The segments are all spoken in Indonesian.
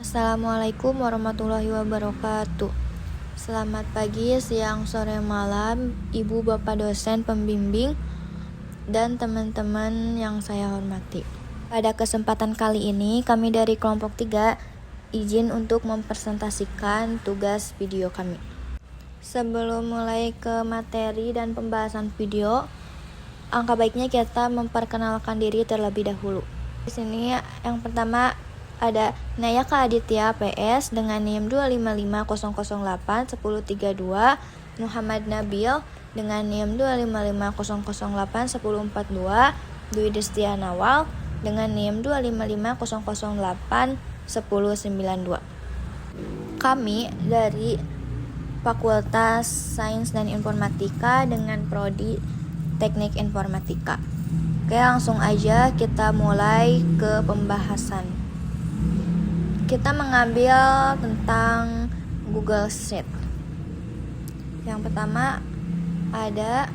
Assalamualaikum warahmatullahi wabarakatuh. Selamat pagi, siang, sore, malam, ibu, bapak dosen, pembimbing, dan teman-teman yang saya hormati. Pada kesempatan kali ini, kami dari kelompok 3 izin untuk mempresentasikan tugas video kami. Sebelum mulai ke materi dan pembahasan video, angka baiknya kita memperkenalkan diri terlebih dahulu. Di sini yang pertama ada Nayaka Aditya PS dengan NIM 255008132, Muhammad Nabil dengan NIM 25500081042, Dwi Destia Nawal dengan NIM 25500081092. Kami dari Fakultas Sains dan Informatika dengan prodi Teknik Informatika. Oke, langsung aja kita mulai ke pembahasan. Kita mengambil tentang Google Sheet. Yang pertama ada,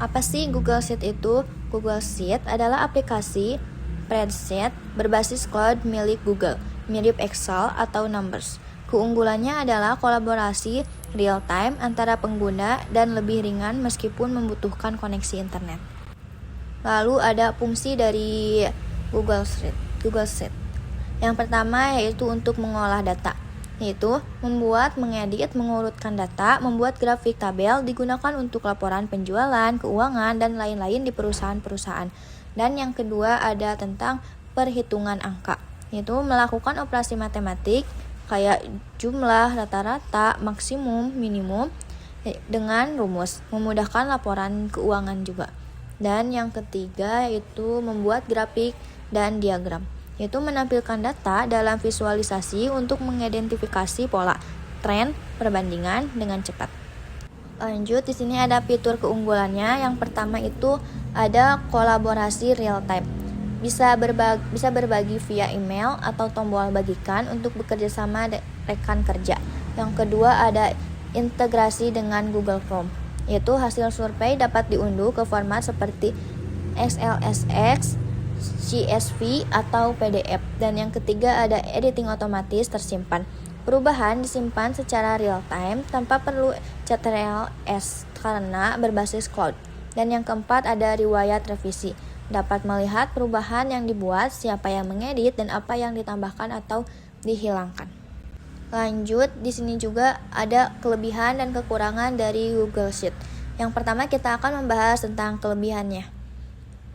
apa sih Google Sheet itu? Google Sheet adalah aplikasi spreadsheet berbasis cloud milik Google, mirip Excel atau Numbers. Keunggulannya adalah kolaborasi real time antara pengguna dan lebih ringan meskipun membutuhkan koneksi internet. Lalu ada fungsi dari Google Sheet. Yang pertama yaitu untuk mengolah data, yaitu membuat, mengedit, mengurutkan data, membuat grafik tabel, digunakan untuk laporan penjualan, keuangan, dan lain-lain di perusahaan-perusahaan. Dan yang kedua ada tentang perhitungan angka, yaitu melakukan operasi matematik kayak jumlah, rata-rata, maksimum, minimum dengan rumus, memudahkan laporan keuangan juga. Dan yang ketiga yaitu membuat grafik dan diagram, yaitu menampilkan data dalam visualisasi untuk mengidentifikasi pola, tren, perbandingan dengan cepat. Lanjut, di sini ada fitur keunggulannya. Yang pertama itu ada kolaborasi real time. Bisa berbagi via email atau tombol bagikan untuk bekerja sama rekan kerja. Yang kedua ada integrasi dengan Google Form, yaitu hasil survei dapat diunduh ke format seperti XLSX, CSV, atau PDF. Dan yang ketiga ada editing otomatis tersimpan. Perubahan disimpan secara real time tanpa perlu CTRL-S karena berbasis cloud. Dan yang keempat ada riwayat revisi. Dapat melihat perubahan yang dibuat, siapa yang mengedit, dan apa yang ditambahkan atau dihilangkan. Lanjut, di sini juga ada kelebihan dan kekurangan dari Google Sheet. Yang pertama kita akan membahas tentang kelebihannya.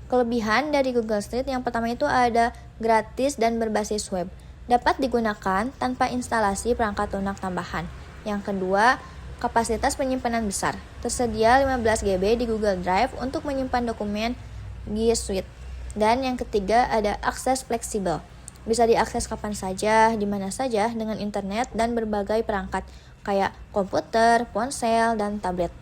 Kelebihan dari Google Sheet yang pertama itu ada gratis dan berbasis web. Dapat digunakan tanpa instalasi perangkat lunak tambahan. Yang kedua, kapasitas penyimpanan besar. Tersedia 15 GB di Google Drive untuk menyimpan dokumen G Suite. Dan yang ketiga ada akses fleksibel. Bisa diakses kapan saja, di mana saja dengan internet dan berbagai perangkat kayak komputer, ponsel, dan tablet.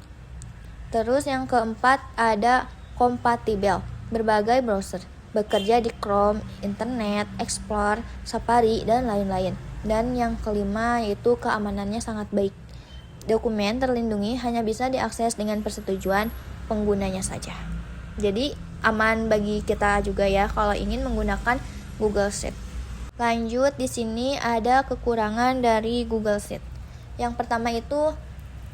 Terus yang keempat ada kompatibel. Berbagai browser. Bekerja di Chrome, Internet Explorer, Safari, dan lain-lain. Dan yang kelima yaitu keamanannya sangat baik. Dokumen terlindungi hanya bisa diakses dengan persetujuan penggunanya saja. Jadi aman bagi kita juga ya kalau ingin menggunakan Google Sheet. Lanjut, di sini ada kekurangan dari Google Sheet. Yang pertama itu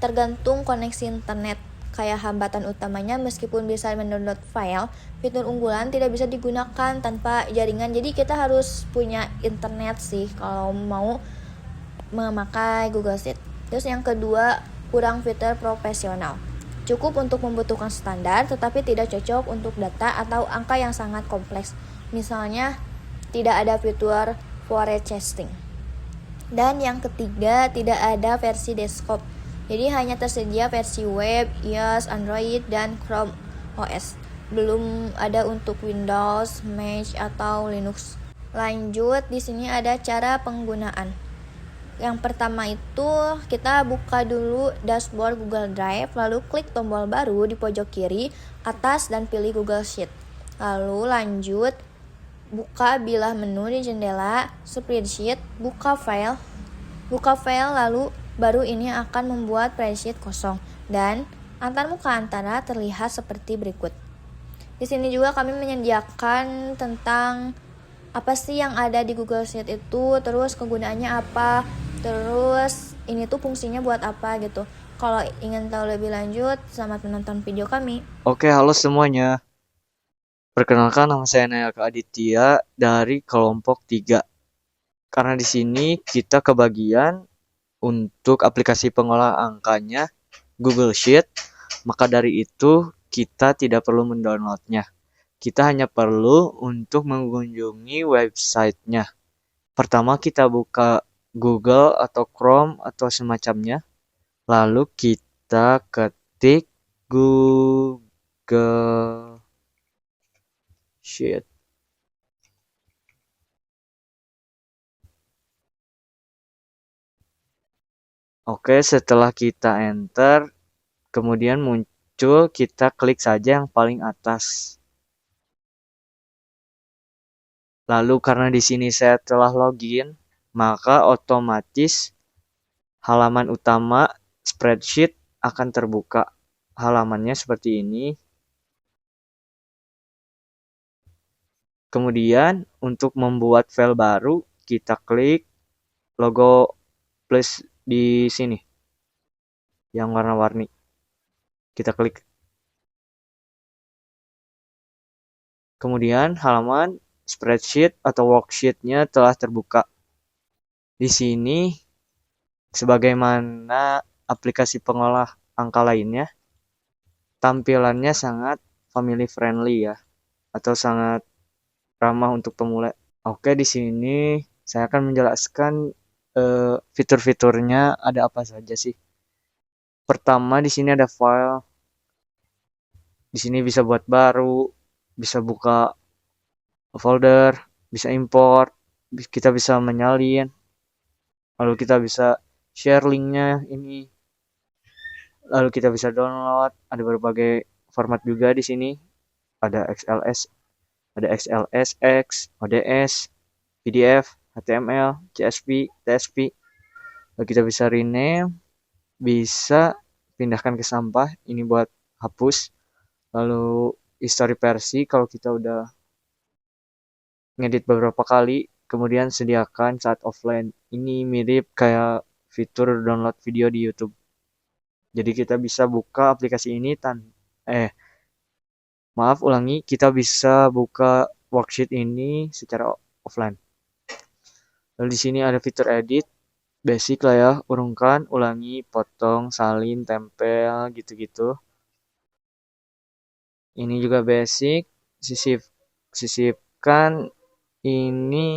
tergantung koneksi internet. Kayak hambatan utamanya meskipun bisa mendownload file, fitur unggulan tidak bisa digunakan tanpa jaringan. Jadi kita harus punya internet sih kalau mau memakai Google Sheet. Terus yang kedua, kurang fitur profesional. Cukup untuk membutuhkan standar, tetapi tidak cocok untuk data atau angka yang sangat kompleks. Misalnya, tidak ada fitur forecasting. Dan yang ketiga, tidak ada versi desktop. Jadi hanya tersedia versi web, iOS, Android, dan Chrome OS. Belum ada untuk Windows, Mac, atau Linux. Lanjut, di sini ada cara penggunaan. Yang pertama itu kita buka dulu dashboard Google Drive, lalu klik tombol baru di pojok kiri atas dan pilih Google Sheet. Lalu lanjut buka bilah menu di jendela spreadsheet, buka file lalu baru ini akan membuat spreadsheet kosong dan antar muka antara terlihat seperti berikut. Di sini juga kami menyediakan tentang apa sih yang ada di Google Sheet itu, terus kegunaannya apa, terus ini tuh fungsinya buat apa gitu. Kalau ingin tahu lebih lanjut, selamat menonton video kami. Oke, halo semuanya. Perkenalkan, nama saya Nayaka Aditya dari kelompok 3. Karena di sini kita kebagian untuk aplikasi pengolah angkanya Google Sheet, maka dari itu kita tidak perlu mendownloadnya. Kita hanya perlu untuk mengunjungi websitenya. Pertama kita buka Google atau Chrome atau semacamnya, lalu kita ketik Google Sheet. Oke, setelah kita enter, kemudian muncul, kita klik saja yang paling atas. Lalu karena di sini saya telah login, maka otomatis halaman utama spreadsheet akan terbuka. Halamannya seperti ini. Kemudian untuk membuat file baru, kita klik logo plus di sini yang warna-warni. Kita klik. Kemudian halaman spreadsheet atau worksheet-nya telah terbuka. Di sini, sebagaimana aplikasi pengolah angka lainnya, tampilannya sangat family friendly ya, atau sangat ramah untuk pemula. Oke, di sini saya akan menjelaskan fitur-fiturnya ada apa saja sih. Pertama, di sini ada file. Di sini bisa buat baru, bisa buka folder, bisa import, kita bisa menyalin, lalu kita bisa share linknya ini, lalu kita bisa download. Ada berbagai format juga di sini, ada XLS, ada XLSX, ODS, PDF, HTML, CSV, TSP. Lalu kita bisa rename, bisa pindahkan ke sampah, ini buat hapus. Lalu history versi kalau kita udah ngedit beberapa kali, kemudian sediakan saat offline. Ini mirip kayak fitur download video di YouTube. Jadi kita bisa buka aplikasi ini kita bisa buka worksheet ini secara offline. Lalu di sini ada fitur edit, basic lah ya, urungkan, ulangi, potong, salin, tempel, gitu-gitu. Ini juga basic, sisipkan, ini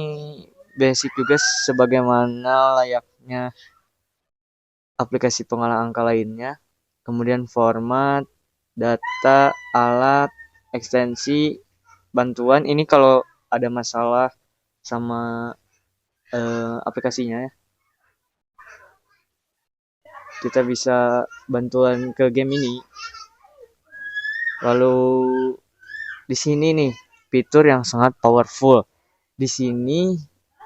basic juga sebagaimana layaknya aplikasi pengolah angka lainnya. Kemudian format, data, alat, ekstensi, bantuan. Ini kalau ada masalah sama aplikasinya ya. Kita bisa bantuan ke game ini. Lalu di sini nih fitur yang sangat powerful. Di sini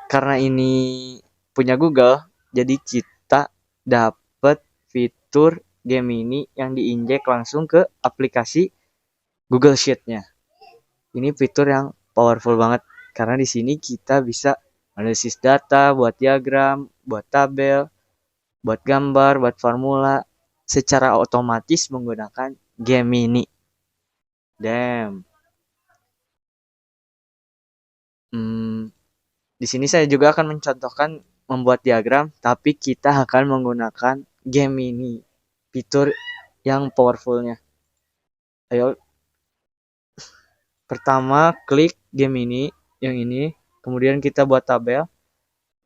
karena ini punya Google, jadi kita dapat fitur game ini yang diinjek langsung ke aplikasi Google Sheet-nya. Ini fitur yang powerful banget karena di sini kita bisa analisis data, buat diagram, buat tabel, buat gambar, buat formula secara otomatis menggunakan Gemini. Damn. Di sini saya juga akan mencontohkan membuat diagram, tapi kita akan menggunakan Gemini, fitur yang powerfulnya. Ayo, pertama klik Gemini yang ini, kemudian kita buat tabel.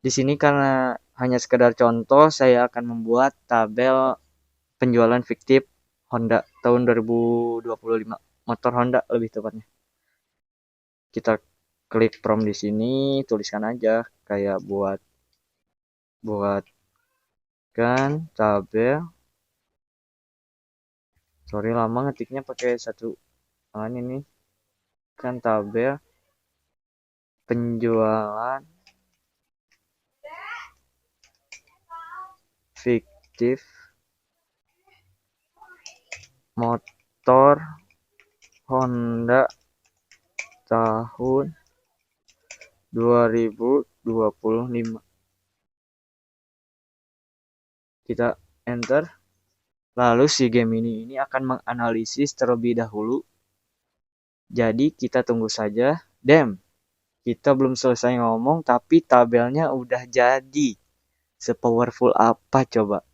Di sini karena hanya sekedar contoh, saya akan membuat tabel penjualan fiktif Honda tahun 2025, motor Honda lebih tepatnya. Kita klik prompt di sini, tuliskan aja kayak buatkan tabel. Sorry lama ngetiknya pakai satu tangan ini. Kan tabel penjualan fiktif motor Honda tahun 2025. Kita enter. Lalu si Gemini ini akan menganalisis terlebih dahulu. Jadi kita tunggu saja. Kita belum selesai ngomong tapi tabelnya udah jadi. Sepowerful apa coba?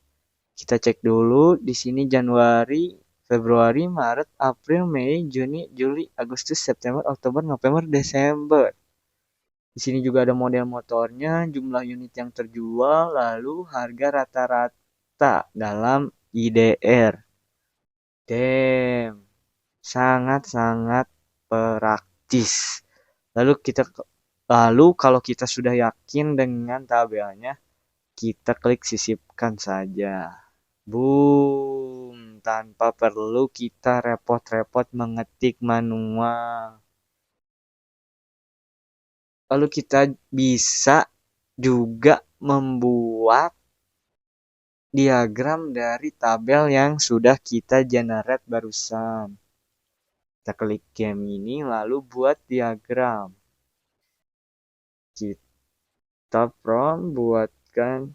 Kita cek dulu di sini Januari, Februari, Maret, April, Mei, Juni, Juli, Agustus, September, Oktober, November, Desember. Di sini juga ada model motornya, jumlah unit yang terjual, lalu harga rata-rata dalam IDR. Sangat-sangat praktis. Lalu kalau kita sudah yakin dengan tabelnya, kita klik sisipkan saja. Boom, tanpa perlu kita repot-repot mengetik manual. Lalu kita bisa juga membuat diagram dari tabel yang sudah kita generate barusan. Kita klik game ini lalu buat diagram. Kita prompt buatkan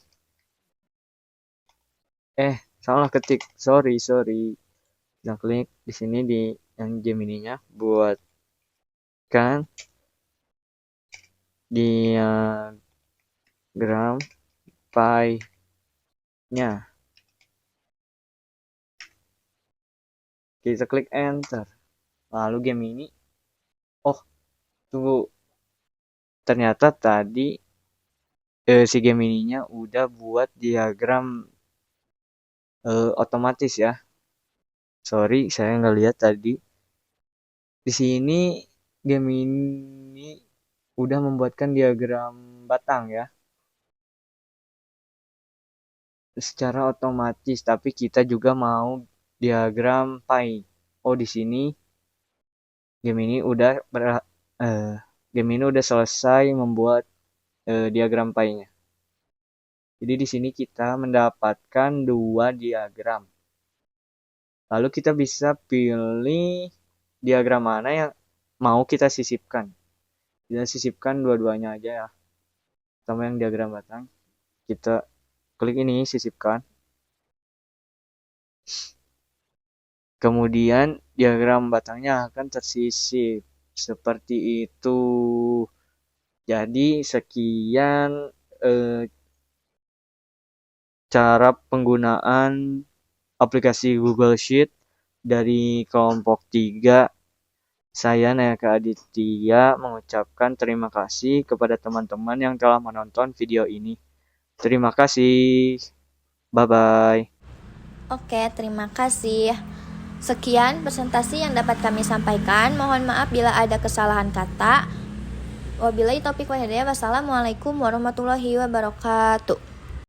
salah ketik. Sorry. Kita klik di sini di yang Gemini-nya buatkan diagram pie-nya. Kita klik enter. Lalu Gemini, tunggu. Ternyata tadi si Gemini-nya udah buat diagram otomatis ya. Sorry, saya nggak lihat tadi. Di sini Gemini udah membuatkan diagram batang ya. Secara otomatis, tapi kita juga mau diagram pie. Di sini Gemini udah selesai membuat diagram pie-nya. Jadi di sini kita mendapatkan 2 diagram. Lalu kita bisa pilih diagram mana yang mau kita sisipkan. Kita sisipkan dua-duanya aja ya. Pertama yang diagram batang. Kita klik ini, sisipkan. Kemudian diagram batangnya akan tersisip. Seperti itu. Jadi sekian cara penggunaan aplikasi Google Sheet dari kelompok 3. Saya Nayaka Aditya mengucapkan terima kasih kepada teman-teman yang telah menonton video ini. Terima kasih. Bye-bye. Oke, terima kasih. Sekian presentasi yang dapat kami sampaikan. Mohon maaf bila ada kesalahan kata. Wabillahi taufiq wal hidayah. Wassalamualaikum warahmatullahi wabarakatuh.